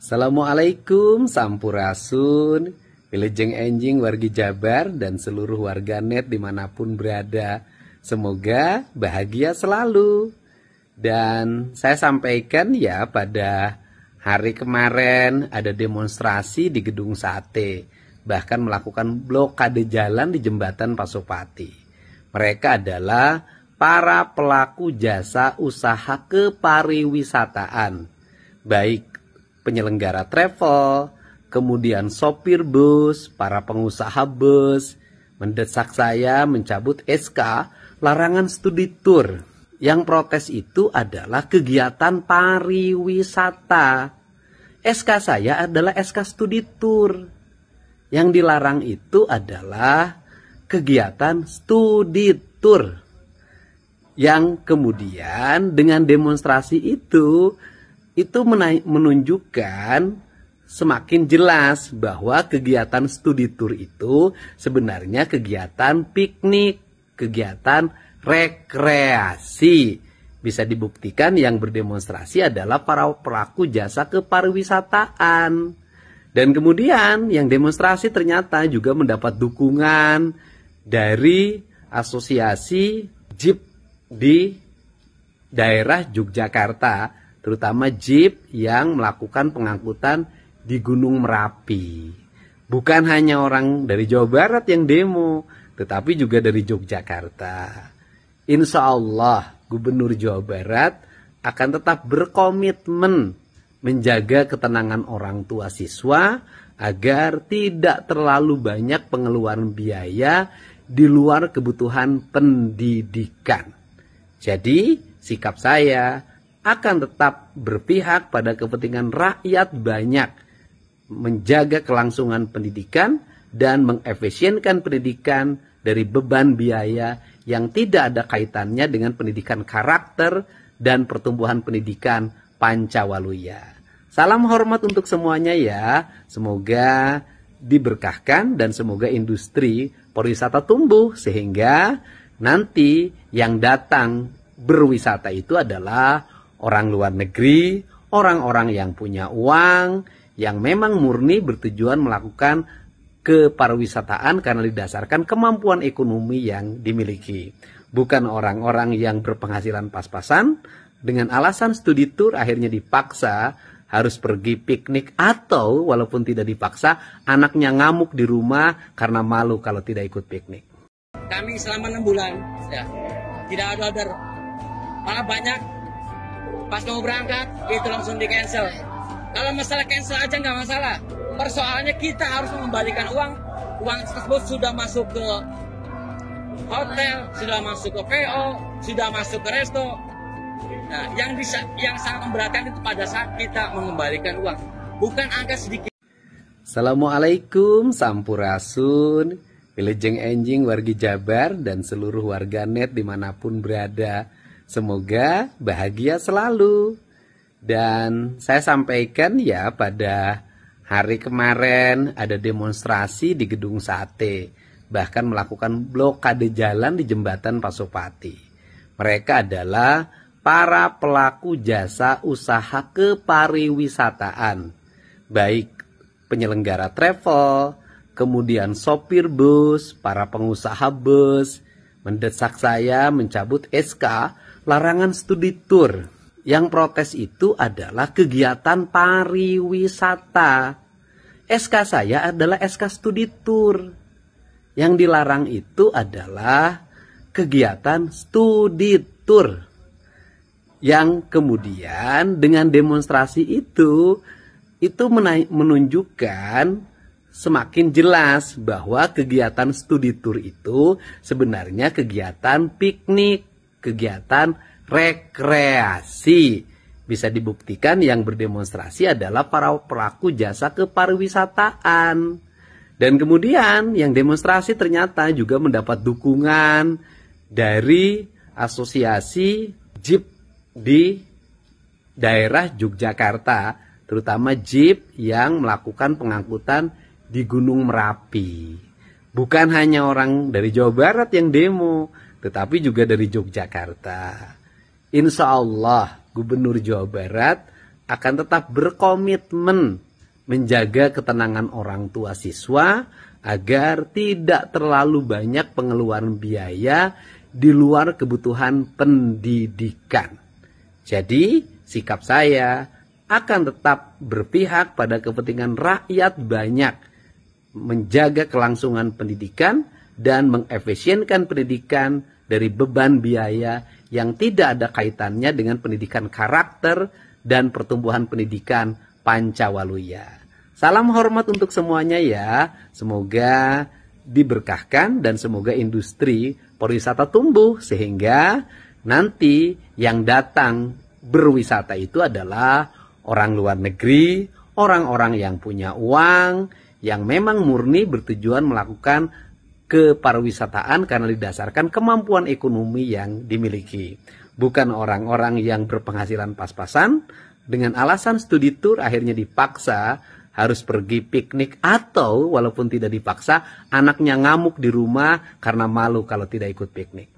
Assalamualaikum Sampurasun, Wilujeng Enjing wargi Jabar dan seluruh warganet dimanapun berada. Semoga bahagia selalu. Dan saya sampaikan ya, pada hari kemarin ada demonstrasi di Gedung Sate, bahkan melakukan blokade jalan di Jembatan Pasopati. Mereka adalah para pelaku jasa usaha kepariwisataan, baik penyelenggara travel, kemudian sopir bus, para pengusaha bus, mendesak saya mencabut SK larangan studi tour. Yang protes itu adalah kegiatan pariwisata. SK saya adalah SK studi tour. Yang dilarang itu adalah kegiatan studi tour. Yang kemudian dengan demonstrasi itu menunjukkan semakin jelas bahwa kegiatan studi tour itu sebenarnya kegiatan piknik, kegiatan rekreasi. Bisa dibuktikan yang berdemonstrasi adalah para pelaku jasa kepariwisataan. Dan kemudian yang demonstrasi ternyata juga mendapat dukungan dari asosiasi jeep di daerah Yogyakarta, terutama jeep yang melakukan pengangkutan di Gunung Merapi. Bukan hanya orang dari Jawa Barat yang demo, tetapi juga dari Yogyakarta. Insya Allah Gubernur Jawa Barat akan tetap berkomitmen menjaga ketenangan orang tua siswa agar tidak terlalu banyak pengeluaran biaya di luar kebutuhan pendidikan. Jadi sikap saya akan tetap berpihak pada kepentingan rakyat banyak, menjaga kelangsungan pendidikan dan mengefisienkan pendidikan dari beban biaya yang tidak ada kaitannya dengan pendidikan karakter dan pertumbuhan pendidikan Pancawaluya. Salam hormat untuk semuanya ya. Semoga diberkahkan dan semoga industri pariwisata tumbuh sehingga nanti yang datang berwisata itu adalah orang luar negeri, orang-orang yang punya uang, yang memang murni bertujuan melakukan kepariwisataan karena didasarkan kemampuan ekonomi yang dimiliki. Bukan orang-orang yang berpenghasilan pas-pasan, dengan alasan studi tour akhirnya dipaksa harus pergi piknik, atau walaupun tidak dipaksa, anaknya ngamuk di rumah karena malu kalau tidak ikut piknik. Kami selama 6 bulan ya, tidak ada order, malah banyak pas mau berangkat itu langsung di cancel. Kalau masalah cancel aja nggak masalah, persoalannya kita harus mengembalikan uang tersebut sudah masuk ke hotel, sudah masuk ke PO, sudah masuk ke resto. Nah, yang sangat memberatkan itu pada saat kita mengembalikan uang, bukan angka sedikit. Assalamualaikum Sampurasun, Wilujeng Enjing wargi Jabar dan seluruh warganet dimanapun berada. Semoga bahagia selalu. Dan saya sampaikan ya, pada hari kemarin ada demonstrasi di Gedung Sate, bahkan melakukan blokade jalan di Jembatan Pasopati. Mereka adalah para pelaku jasa usaha kepariwisataan, baik penyelenggara travel, kemudian sopir bus, para pengusaha bus, mendesak saya mencabut SK larangan studi tour. Yang protes itu adalah kegiatan pariwisata. SK saya adalah SK studi tour. Yang dilarang itu adalah kegiatan studi tour. Yang kemudian dengan demonstrasi itu menunjukkan semakin jelas bahwa kegiatan studi tour itu sebenarnya kegiatan piknik, kegiatan rekreasi. Bisa dibuktikan yang berdemonstrasi adalah para pelaku jasa kepariwisataan. Dan kemudian yang demonstrasi ternyata juga mendapat dukungan dari asosiasi jeep di daerah Yogyakarta, terutama jeep yang melakukan pengangkutan di Gunung Merapi. Bukan hanya orang dari Jawa Barat yang demo, tetapi juga dari Yogyakarta. Insya Allah Gubernur Jawa Barat akan tetap berkomitmen menjaga ketenangan orang tua siswa agar tidak terlalu banyak pengeluaran biaya di luar kebutuhan pendidikan. Jadi, sikap saya akan tetap berpihak pada kepentingan rakyat banyak, menjaga kelangsungan pendidikan dan mengefisienkan pendidikan dari beban biaya yang tidak ada kaitannya dengan pendidikan karakter dan pertumbuhan pendidikan Pancawaluya. Salam hormat untuk semuanya ya. Semoga diberkahkan dan semoga industri pariwisata tumbuh sehingga nanti yang datang berwisata itu adalah orang luar negeri, orang-orang yang punya uang, yang memang murni bertujuan melakukan kepariwisataan karena didasarkan kemampuan ekonomi yang dimiliki. Bukan orang-orang yang berpenghasilan pas-pasan dengan alasan studi tour akhirnya dipaksa harus pergi piknik, atau walaupun tidak dipaksa, anaknya ngamuk di rumah karena malu kalau tidak ikut piknik.